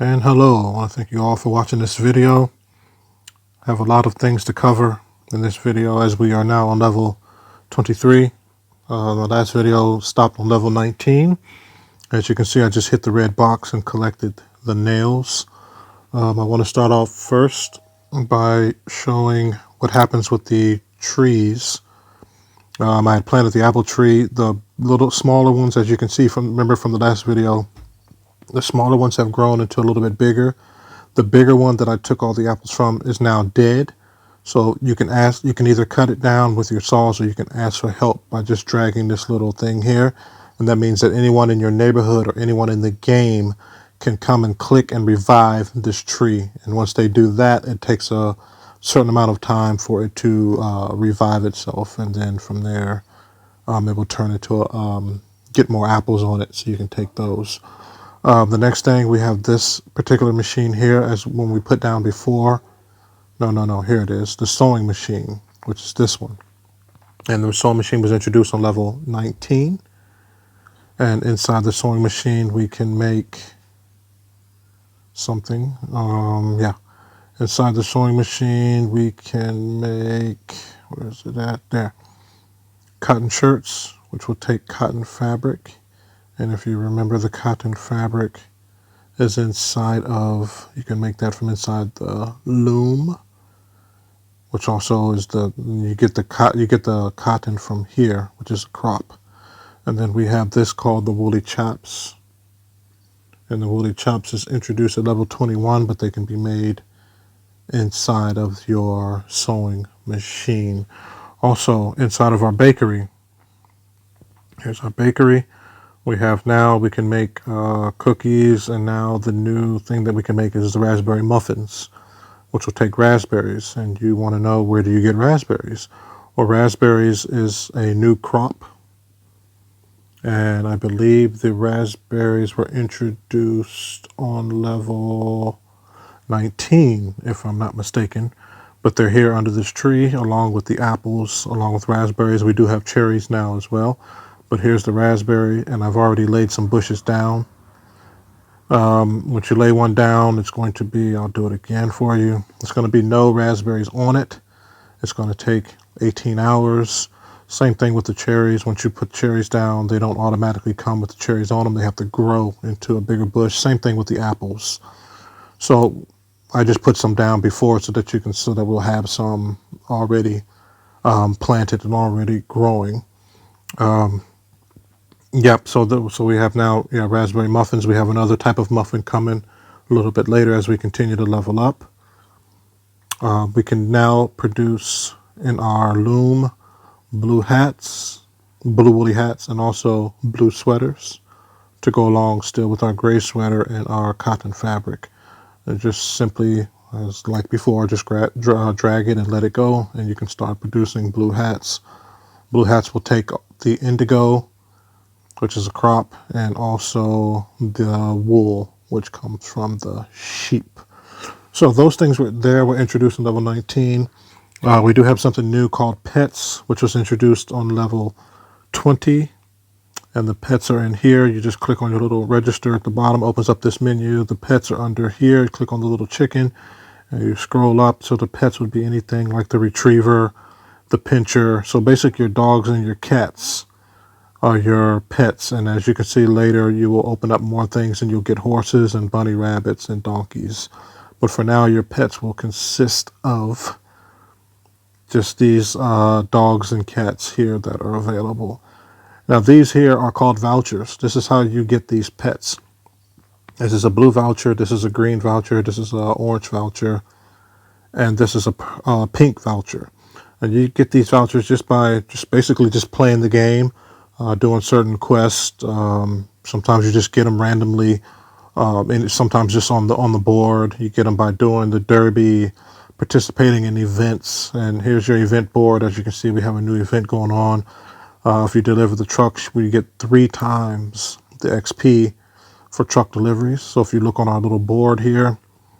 And hello, I want to thank you all for watching this video. I have a lot of things to cover in this video as we are now on level 23. The last video stopped on level 19. As you can see, I just hit the red box and collected the nails. I want to start off first by showing what happens with the trees. I had planted the apple tree. The little smaller ones, as you can see remember from the last video, the smaller ones have grown into a little bit bigger. The bigger one that I took all the apples from is now dead. So you can either cut it down with your saws or you can ask for help by just dragging this little thing here. And that means that anyone in your neighborhood or anyone in the game can come and click and revive this tree. And once they do that, it takes a certain amount of time for it to revive itself. And then from there, it will turn into get more apples on it so you can take those. The next thing, we have this particular machine here, as when we put down before. No, here it is, the sewing machine, which is this one. And the sewing machine was introduced on level 19. And inside the sewing machine, we can make something. Inside the sewing machine, we can make, where is it at? There. Cotton shirts, which will take cotton fabric. And if you remember, the cotton fabric is inside of, you can make that from inside the loom, which also is you get the cotton from here, which is a crop. And then we have this called the woolly chops. And the woolly chops is introduced at level 21, but they can be made inside of your sewing machine. Also, inside of our bakery, here's our bakery. We can make cookies, and now the new thing that we can make is the raspberry muffins, which will take raspberries. And you want to know, where do you get raspberries? Well, raspberries is a new crop, and I believe the raspberries were introduced on level 19, if I'm not mistaken. But they're here under this tree, along with the apples, along with raspberries. We do have cherries now as well. But here's the raspberry, and I've already laid some bushes down. Once you lay one down, it's going to be, I'll do it again for you. It's going to be no raspberries on it. It's going to take 18 hours. Same thing with the cherries. Once you put cherries down, they don't automatically come with the cherries on them. They have to grow into a bigger bush. Same thing with the apples. So I just put some down before so that we'll have some already planted and already growing. Yep, so we have now raspberry muffins. We have another type of muffin coming a little bit later as we continue to level up. We can now produce in our loom blue woolly hats, and also blue sweaters to go along still with our gray sweater and our cotton fabric. And just simply, as like before, just drag it and let it go, and you can start producing blue hats. Blue hats will take the indigo, which is a crop, and also the wool, which comes from the sheep. So those things were introduced in level 19. We do have something new called pets, which was introduced on level 20. And the pets are in here. You just click on your little register at the bottom, opens up this menu. The pets are under here. You click on the little chicken, and you scroll up. So the pets would be anything like the retriever, the pincher. So basically your dogs and your cats are your pets. And as you can see later, you will open up more things and you'll get horses and bunny rabbits and donkeys. But for now, your pets will consist of just these dogs and cats here that are available. Now these here are called vouchers. This is how you get these pets. This is a blue voucher, this is a green voucher, this is an orange voucher, and this is a pink voucher. And you get these vouchers just by basically playing the game, doing certain quests. Sometimes you just get them randomly, and sometimes just on the board. You get them by doing the derby, participating in events. And here's your event board. As you can see, we have a new event going on. If you deliver the trucks, we get 3 times the XP for truck deliveries. So if you look on our little board here,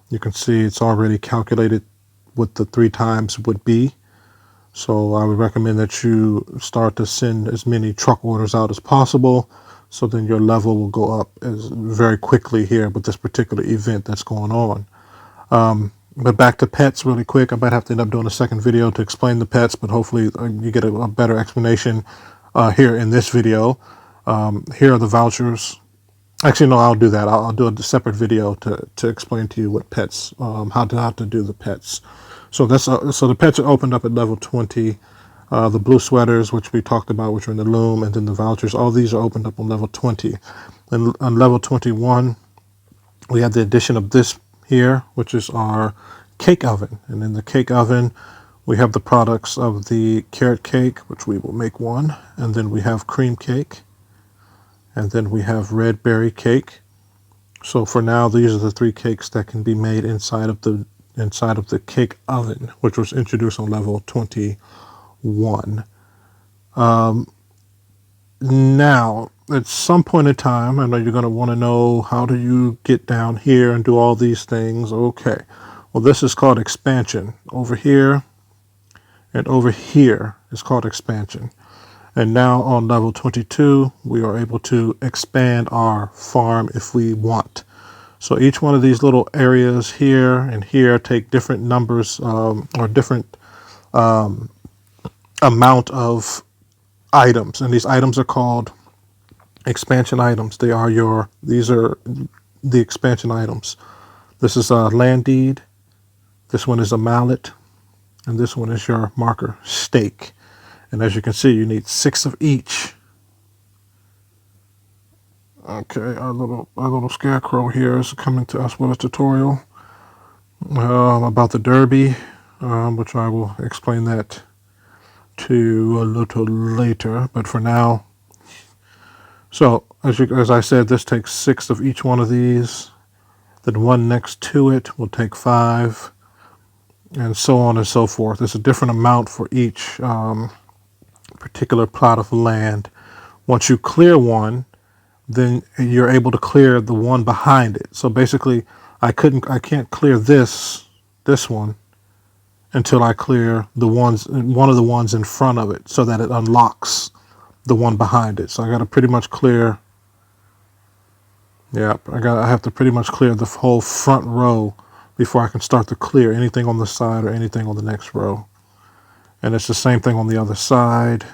you can see it's already calculated what the 3 times would be. So I would recommend that you start to send as many truck orders out as possible So then your level will go up very quickly here with this particular event that's going on. But back to pets really quick. I might have to end up doing a second video to explain the pets, but hopefully you get a better explanation here in this video. Here are the vouchers. Actually, no, I'll do that. I'll do a separate video to explain to you what pets, how to do the pets. So so the pets are opened up at level 20. The blue sweaters, which we talked about, which are in the loom, and then the vouchers. All these are opened up on level 20. And on level 21, we have the addition of this here, which is our cake oven. And in the cake oven, we have the products of the carrot cake, which we will make one. And then we have cream cake. And then we have red berry cake. So for now, these are the 3 cakes that can be made inside of the cake oven, which was introduced on level 21. Now, at some point in time, I know you're going to want to know, how do you get down here and do all these things? Okay. Well, this is called expansion. Over here and over here is called expansion. And now on level 22, we are able to expand our farm if we want. So each one of these little areas here and here take different numbers or different amount of items. And these items are called expansion items. These are the expansion items. This is a land deed. This one is a mallet. And this one is your marker stake. And as you can see, you need 6 of each. Okay, our little scarecrow here is coming to us with a tutorial about the derby, which I will explain that to you a little later. But for now, so as I said, this takes 6 of each one of these. Then one next to it will take 5, and so on and so forth. There's a different amount for each particular plot of land. Once you clear one, then you're able to clear the one behind it. So basically, I can't clear this one until I clear one of the ones in front of it, so that it unlocks the one behind it. So I got to pretty much clear. Yep, I have to pretty much clear the whole front row before I can start to clear anything on the side or anything on the next row. And it's the same thing on the other side.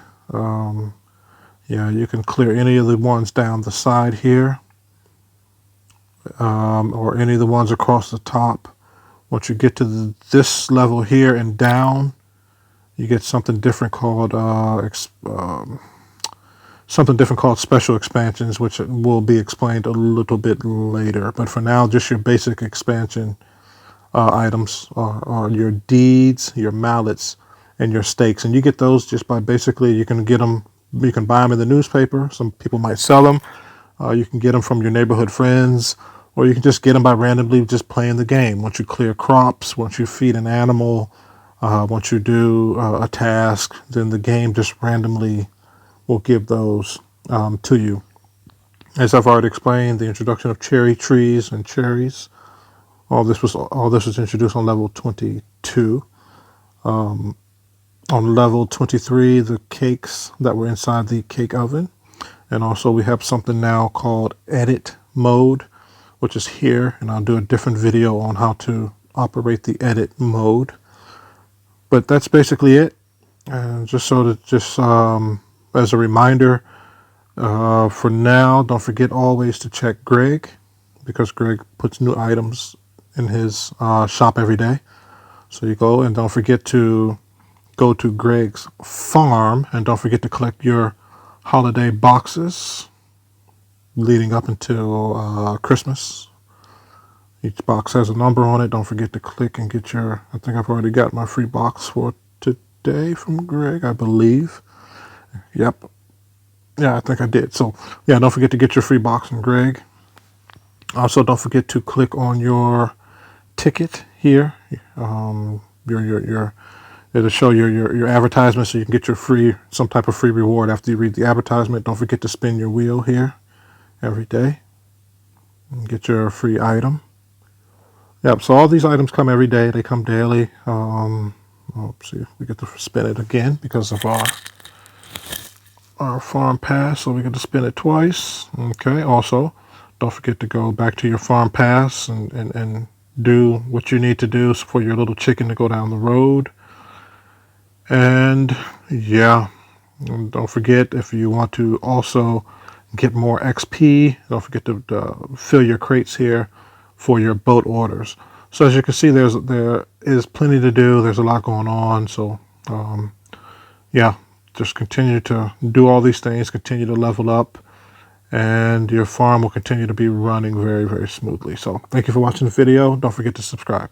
Yeah, you can clear any of the ones down the side here, or any of the ones across the top. Once you get to this level here and down, you get something different called special expansions, which will be explained a little bit later. But for now, just your basic expansion items are your deeds, your mallets, and your stakes. And you get those just by basically, you can buy them in the newspaper. Some people might sell them. You can get them from your neighborhood friends, or you can just get them by randomly just playing the game. Once you clear crops, once you feed an animal, once you do a task, then the game just randomly will give those to you. As I've already explained, the introduction of cherry trees and cherries. All this was introduced on level 22. On level 23, the cakes that were inside the cake oven. And also we have something now called edit mode, which is here. And I'll do a different video on how to operate the edit mode. But that's basically it. And just as a reminder, for now, don't forget always to check Greg, because Greg puts new items in his shop every day. So you go, and don't forget to go to Greg's farm, and don't forget to collect your holiday boxes leading up until Christmas. Each box has a number on it. Don't forget to click and get your, I think I've already got my free box for today from Greg, I believe. Yep. Yeah, I think I did. So yeah, don't forget to get your free box from Greg. Also, don't forget to click on your ticket here. It'll show your advertisement, so you can get some type of free reward after you read the advertisement. Don't forget to spin your wheel here every day and get your free item. Yep, so all these items come every day. They come daily. Let's see if we get to spin it again because of our our farm pass, so we get to spin it twice. Okay, also, don't forget to go back to your farm pass and do what you need to do for your little chicken to go down the road. And yeah, and don't forget, if you want to also get more XP, don't forget to fill your crates here for your boat orders. So as you can see, there is plenty to do. There's a lot going on. So yeah, just continue to do all these things, continue to level up, and your farm will continue to be running very, very smoothly. So thank you for watching the video. Don't forget to subscribe.